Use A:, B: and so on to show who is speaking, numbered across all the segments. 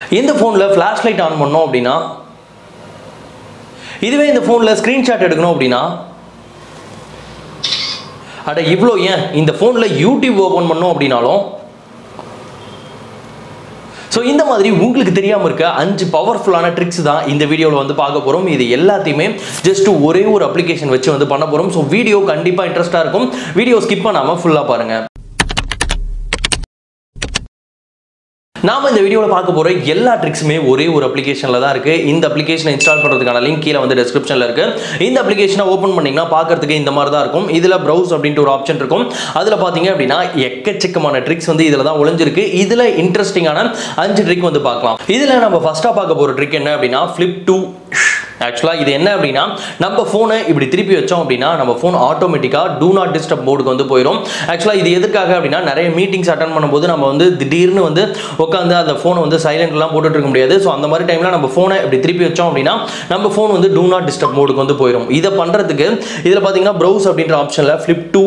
A: இந்த ஃபோன்ல flash light on பண்ணோம் அப்படின்னா, இதுவே இந்த ஃபோன்ல ஸ்கிரீன்ஷாட் எடுக்கணும் அப்படின்னா, அட இவ்வளோ ஏன் இந்த ஃபோன்ல யூடியூப் ஓபன் பண்ணோம் அப்படின்னாலும், ஸோ இந்த மாதிரி உங்களுக்கு தெரியாமல் இருக்க 5 பவர்ஃபுல்லான ட்ரிக்ஸ் தான் இந்த வீடியோவில் வந்து பார்க்க போகிறோம். இது எல்லாத்தையுமே ஜஸ்ட் ஒரே ஒரு அப்ளிகேஷன் வச்சு வந்து பண்ண போகிறோம். ஸோ வீடியோ கண்டிப்பாக இன்ட்ரெஸ்ட்டாக இருக்கும். வீடியோ ஸ்கிப் பண்ணாமல் ஃபுல்லாக பாருங்கள். நாம இந்த வீடியோவில் பார்க்க போகிற எல்லா ட்ரிக்ஸுமே ஒரே ஒரு அப்ளிகேஷனில் தான் இருக்குது. இந்த அப்ளிகேஷனை இன்ஸ்டால் பண்ணுறதுக்கான லிங்க் கீழே வந்து டிஸ்கிரிப்ஷனில் இருக்குது. இந்த அப்ளிகேஷனை ஓப்பன் பண்ணிங்கன்னா பார்க்கறதுக்கு இந்த மாதிரி தான் இருக்கும். இதில் ப்ரௌஸ் அப்படின்ட்டு ஒரு ஆப்ஷன் இருக்கும். அதில் பார்த்தீங்க அப்படின்னா எக்கச்சக்கமான ட்ரிக்ஸ் வந்து இதில் தான் ஒளிஞ்சிருக்கு. இதில் இன்ட்ரெஸ்டிங்கான 5 ட்ரிக் வந்து பார்க்கலாம். இதில் நம்ம ஃபஸ்ட்டாக பார்க்க போகிற ட்ரிக் என்ன அப்படின்னா ஃப்ளிப் டு. ஆக்சுவலாக இது என்ன அப்படின்னா, நம்ம ஃபோனை இப்படி திருப்பி வச்சோம் அப்படின்னா நம்ம ஃபோன் ஆட்டோமேட்டிக்காக டூ நாட் டிஸ்டர்ப் மோடுக்கு வந்து போயிடும். ஆக்சுவலாக இது எதுக்காக அப்படின்னா, நிறைய மீட்டிங்ஸ் அட்டன் பண்ணும்போது நம்ம வந்து திடீர்னு வந்து உட்காந்து அந்த ஃபோனை வந்து சைலண்ட்லாம் போட்டுட்டு இருக்க முடியாது. ஸோ அந்த மாதிரி டைமில் நம்ம ஃபோனை இப்படி திருப்பி வச்சோம் அப்படின்னா நம்ம ஃபோன் வந்து டூ நாட் டிஸ்டர்ப் மோடுக்கு வந்து போயிடும். இதை பண்ணுறதுக்கு இதில் பார்த்தீங்கன்னா ப்ரௌஸ் அப்படின்ற ஆப்ஷனில் ஃப்ளிப் டு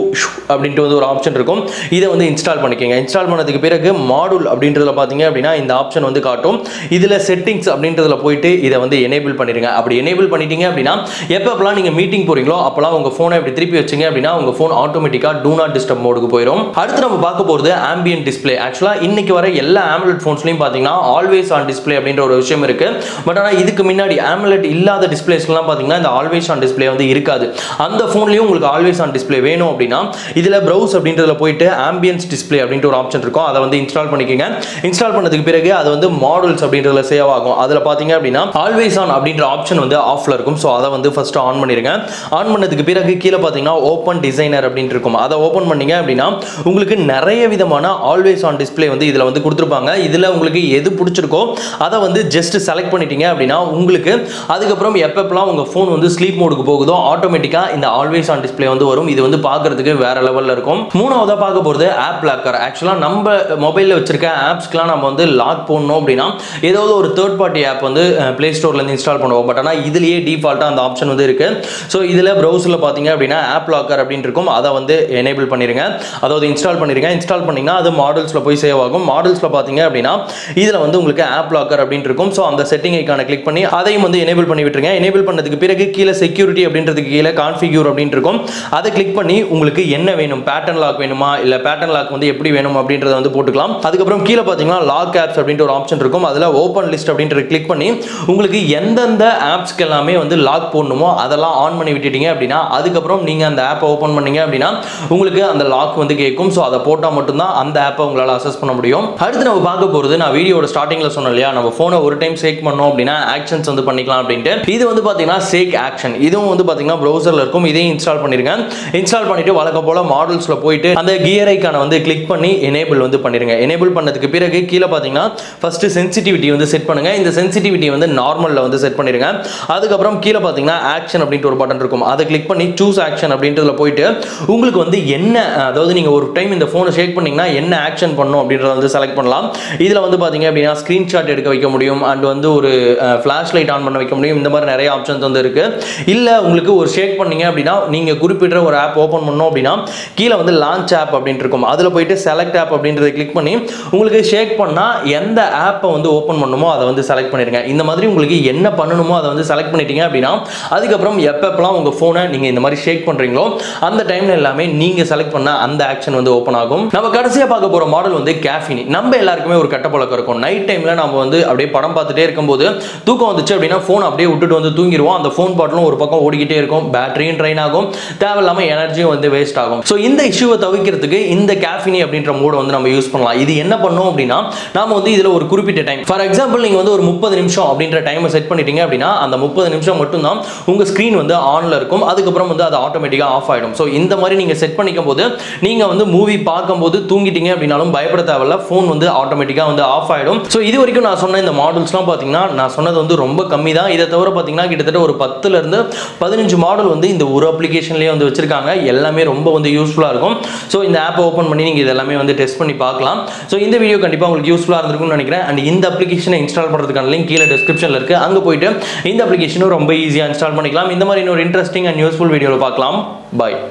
A: அப்படின்ட்டு வந்து ஒரு ஆப்ஷன் இருக்கும். இதை வந்து இன்ஸ்டால் பண்ணிக்கோங்க. இன்ஸ்டால் பண்ணதுக்கு பிறகு மாடுல் அப்படின்றதுல பார்த்தீங்க அப்படின்னா இந்த ஆப்ஷன் வந்து காட்டும். இதில் செட்டிங்ஸ் அப்படின்றதுல போயிட்டு இதை வந்து எனேபிள் பண்ணிடுங்க. அப்படி எனேபிள் பண்ணிட்டீங்க அப்படின்னா எப்பப்பலாம் நீங்க மீட்டிங் போறீங்களோ அப்பலாம் உங்க போனை இப்படி திருப்பி வச்சீங்க அப்படின்னா உங்க போன் ஆட்டோமேட்டிக்கா டூ நாட் டிஸ்டர்ப் மோடுக்கு போயிடும். அடுத்து நம்ம பார்க்க போறது ஆம்பியன்ட் டிஸ்ப்ளே. ஆக்சுவலா இன்னைக்கு வர எல்லா AMOLED போன்ஸ்லயும் பாத்தீங்கன்னா ஆல்வேஸ் ஆன் டிஸ்ப்ளே அப்படின்ற ஒரு விஷயம் இருக்கு. பட் ஆனா இதுக்கு முன்னாடி AMOLED இல்லாத டிஸ்ப்ளேஸ்லாம் பாத்தீங்கன்னா இந்த ஆல்வேஸ் ஆன் டிஸ்ப்ளே வந்து இருக்காது. அந்த போன்லயும் உங்களுக்கு ஆல்வேஸ் ஆன் டிஸ்ப்ளே வேணும் அப்படின்னா இதுல ப்ரௌஸ் அப்படின்றதுல போயிட்டு ஆம்பியன்ஸ் டிஸ்ப்ளே அப்படின்ற ஒரு ஆப்ஷன் இருக்கும். அதை வந்து இன்ஸ்டால் பண்ணிக்கங்க. இன்ஸ்டால் பண்ணதுக்கு பிறகு அது வந்து மாடல்ஸ் அப்படின்றதுல சேவ் ஆகும். அதுல பாத்தீங்க அப்படின்னா ஆல்வேஸ் ஆன் அப்படின்ற ஆப்ஷன் வந்து ஆஃப்ல இருக்கும். ஸோ அதை வந்து ஃபர்ஸ்ட் ஆன் பண்ணிருங்க. ஆன் பண்ணதுக்கு பிறகு கீழே பார்த்தீங்கன்னா ஓப்பன் டிசைனர் அப்படின்னு இருக்கும். அதை ஓப்பன் பண்ணீங்க அப்படின்னா உங்களுக்கு நிறைய விதமான ஆல்வேஸ் ஆன் டிஸ்ப்ளே வந்து இதில் வந்து கொடுத்துருப்பாங்க. இதில் உங்களுக்கு எது பிடிச்சிருக்கோ அதை வந்து ஜஸ்ட் செலக்ட் பண்ணிட்டீங்க அப்படின்னா உங்களுக்கு அதுக்கப்புறம் எப்பப்பெல்லாம் உங்கள் ஃபோன் வந்து ஸ்லீப் மோடுக்கு போகுதோ ஆட்டோமேட்டிக்காக இந்த ஆல்வேஸ் ஆன் டிஸ்ப்ளே வந்து வரும். இது வந்து பார்க்கறதுக்கு வேற லெவலில் இருக்கும். மூணாவதாக பார்க்க போகிறது ஆப் லாக்கர். ஆக்சுவலாக நம்ம மொபைலில் வச்சிருக்க ஆப்ஸ்க்குலாம் நம்ம வந்து லாக் போடணும் அப்படின்னா ஏதாவது ஒரு தேர்ட் பார்ட்டி ஆப் வந்து பிளே ஸ்டோர்லேருந்து இன்ஸ்டால் பண்ணுவோம். பட் ஆனால் இதுலேயே டிஃபால்ட்டாக அந்த ஆப்ஷன் வந்து இருக்கு. ஸோ இதில் ப்ரௌசரில் பார்த்தீங்க அப்படின்னா ஆப் லாக்கர் அப்படின்னு இருக்கும். அதை வந்து எனேபிள் பண்ணிருங்க. அதாவது இன்ஸ்டால் பண்ணிருங்க. இன்ஸ்டால் பண்ணீங்கன்னா அது மாடல்ஸில் போய் சேவ் ஆகும். மாடல்ஸில் பார்த்தீங்க அப்படின்னா இதில் வந்து உங்களுக்கு ஆப் லாக்கர் அப்படின்னு இருக்கும். ஸோ அந்த செட்டிங் ஐக்கான கிளிக் பண்ணி அதையும் வந்து எனேபிள் பண்ணி விட்டுருங்க. எனேபிள் பண்ணதுக்கு பிறகு கீழே செக்யூரிட்டி அப்படின்றதுக்கு கீழே கான்ஃபிகர் அப்படின்னு இருக்கும். அதை கிளிக் பண்ணி உங்களுக்கு என்ன வேணும், பேட்டர்ன் லாக் வேணுமா இல்லை பேட்டர்ன் லாக் வந்து எப்படி வேணும் அப்படின்றத வந்து போட்டுக்கலாம். அதுக்கப்புறம் கீழே பார்த்தீங்கன்னா லாக் ஆப்ஸ் அப்படின்ற ஒரு ஆப்ஷன் இருக்கும். அதில் ஓப்பன் லிஸ்ட் அப்படின்றத கிளிக் பண்ணி உங்களுக்கு எந்தெந்த ஆப்ஸ்க்கு எல்லாமே வந்து லாக் போடணுமோ அதெல்லாம் ஆன் பண்ணி விட்டுட்டீங்க அப்படின்னா அதுக்கப்புறம் நீங்கள் அந்த ஆப்பை ஓப்பன் பண்ணீங்க அப்படின்னா உங்களுக்கு அந்த லாக் வந்து கேட்கும். ஸோ அதை போட்டால் மட்டும்தான் அந்த ஆப்பை உங்களால் அக்சஸ் பண்ண முடியும். அடுத்து நம்ம பார்க்க போகிறது, நான் வீடியோட ஸ்டார்டிங்கில் சொன்னேன் இல்லையா, நம்ம ஃபோனை ஒரு டைம் ஷேக் பண்ணோம் அப்படின்னா ஆக்ஷன்ஸ் வந்து பண்ணிக்கலாம் அப்படின்ட்டு. இது வந்து பார்த்தீங்கன்னா ஷேக் ஆக்ஷன். இதுவும் வந்து பார்த்தீங்கன்னா ப்ரௌசரில் இருக்கும். இதையும் இன்ஸ்டால் பண்ணிருங்க. இன்ஸ்டால் பண்ணிட்டு வழக்கம் போல மாடல்ஸில் போயிட்டு அந்த கியர் ஐக்கான வந்து கிளிக் பண்ணி எனேபிள் வந்து பண்ணிருங்க. எனேபிள் பண்ணதுக்கு பிறகு கீழே பார்த்தீங்கன்னா ஃபர்ஸ்ட் சென்சிட்டிவிட்டி வந்து செட் பண்ணுங்க. இந்த சென்சிட்டிவிட்டி வந்து நார்மலில் வந்து செட் பண்ணிருங்க. அதுக்கப்புறம் கீழே பார்த்தீங்கன்னா ஆக்ஷன் அப்படின்ட்டு ஒரு பட்டன் இருக்கும். அதை கிளிக் பண்ணி சூஸ் ஆக்ஷன் அப்படின்றதுல போயிட்டு உங்களுக்கு வந்து என்ன, அதாவது நீங்கள் ஒரு டைம் இந்த ஃபோனை ஷேக் பண்ணீங்கன்னா என்ன ஆக்ஷன் பண்ணணும் அப்படின்றத வந்து செலக்ட் பண்ணலாம். இதில் வந்து பார்த்தீங்க அப்படின்னா ஸ்க்ரீன்ஷாட் எடுக்க வைக்க முடியும். அண்ட் வந்து ஒரு ஃப்ளாஷ் லைட் ஆன் பண்ண வைக்க முடியும். இந்த மாதிரி நிறைய ஆப்ஷன்ஸ் வந்து இருக்கு. இல்லை உங்களுக்கு ஒரு ஷேக் பண்ணீங்க அப்படின்னா நீங்கள் குறிப்பிட்ட ஒரு ஆப் ஓப்பன் பண்ணோம் அப்படின்னா கீழே வந்து லான்ச் ஆப் அப்படின்ட்டு இருக்கும். அதில் போயிட்டு செலக்ட் ஆப் அப்படின்றத கிளிக் பண்ணி உங்களுக்கு ஷேக் பண்ணால் எந்த ஆப்பை வந்து ஓப்பன் பண்ணணுமோ அதை வந்து செலக்ட் பண்ணிடுங்க. இந்த மாதிரி உங்களுக்கு என்ன பண்ணணுமோ அதை வந்து செலக்ட் பண்ணிட்டீங்க அப்படின்னா அதுக்கப்புறம் எப்பப்பெல்லாம் உங்கள் ஃபோனை நீங்கள் இந்த மாதிரி ஷேக் பண்ணுறீங்களோ அந்த டைமில் எல்லாமே நீங்கள் செலக்ட் பண்ண அந்த ஆக்ஷன் வந்து ஓப்பன் ஆகும். நம்ம கடைசியாக பார்க்க போகிற மாடல் வந்து கேஃபினி. நம்ம எல்லாருக்குமே ஒரு கெட்ட பழக்கம் இருக்கும். நைட் டைமில் நம்ம வந்து அப்படியே படம் பார்த்துட்டே இருக்கும்போது தூக்கம் வந்துச்சு அப்படின்னா ஃபோன் அப்படியே விட்டுட்டு வந்து தூங்கிடுவோம். அந்த ஃபோன் பாட்டிலும் ஒரு பக்கம் ஓடிக்கிட்டே இருக்கும். பேட்டரியும் ட்ரைன் ஆகும். தேவையில்லாமல் எனர்ஜியும் வந்து வேஸ்ட் ஆகும். ஸோ இந்த இஷ்யூவை தவிர்க்கிறதுக்கு இந்த கேஃபினி அப்படின்ற மோடை வந்து நம்ம யூஸ் பண்ணலாம். இது என்ன பண்ணும் அப்படின்னா நாம வந்து இதில் ஒரு குறிப்பிட்ட டைம், ஃபார் எக்ஸாம்பிள் நீங்கள் வந்து ஒரு 30 நிமிஷம் அப்படின்ற டைமை செட் பண்ணிட்டீங்க அப்படின்னா அந்த 30 நிமிஷம் மட்டும் தான் உங்க ஸ்கிரீன் வந்து ஆன்ல இருக்கும். அதுக்கப்புறம் வந்து அது ஆட்டோமேட்டிக்கா ஆஃப் ஆயிடும். ஸோ இந்த மாதிரி நீங்க செட் பண்ணிக்கும் போது நீங்க வந்து மூவி பார்க்கும்போது தூங்கிட்டீங்க அப்படின்னாலும் பயப்பட தேவையில்ல. ஃபோன் வந்து ஆட்டோமேட்டிக்கா வந்து ஆஃப் ஆயிடும். ஸோ இது வரைக்கும் நான் சொன்ன இந்த மாடல்ஸ்லாம் பார்த்தீங்கன்னா நான் சொன்னது வந்து ரொம்ப கம்மி தான். இதை தவிர பார்த்தீங்கன்னா கிட்டத்தட்ட ஒரு 10ல இருந்து 15 மாடல் வந்து இந்த ஒரு அப்ளிகேஷன்லேயே வந்து வச்சிருக்காங்க. எல்லாமே ரொம்ப வந்து யூஸ்ஃபுல்லாக இருக்கும். ஸோ இந்த ஆப்பை ஓப்பன் பண்ணி நீங்கள் இதெல்லாமே வந்து டெஸ்ட் பண்ணி பார்க்கலாம். ஸோ இந்த வீடியோ கண்டிப்பாக உங்களுக்கு யூஸ்ஃபுல்லாக இருந்திருக்கும்னு நினைக்கிறேன். அண்ட் இந்த அப்ளிகேஷனை இன்ஸ்டால் பண்ணுறதுக்கான லிங்க் கீழே டிஸ்கிரிப்ஷனில் இருக்கு. அங்கே போயிட்டு இந்த அப்ளிகேஷனும் ரொம்ப ஈஸியாக இன்ஸ்டால் பண்ணிக்கலாம். இந்த மாதிரி இன்னொரு இன்ட்ரெஸ்டிங் அண்ட் யூஸ்ஃபுல் வீடியோவில் பார்க்கலாம். பாய்.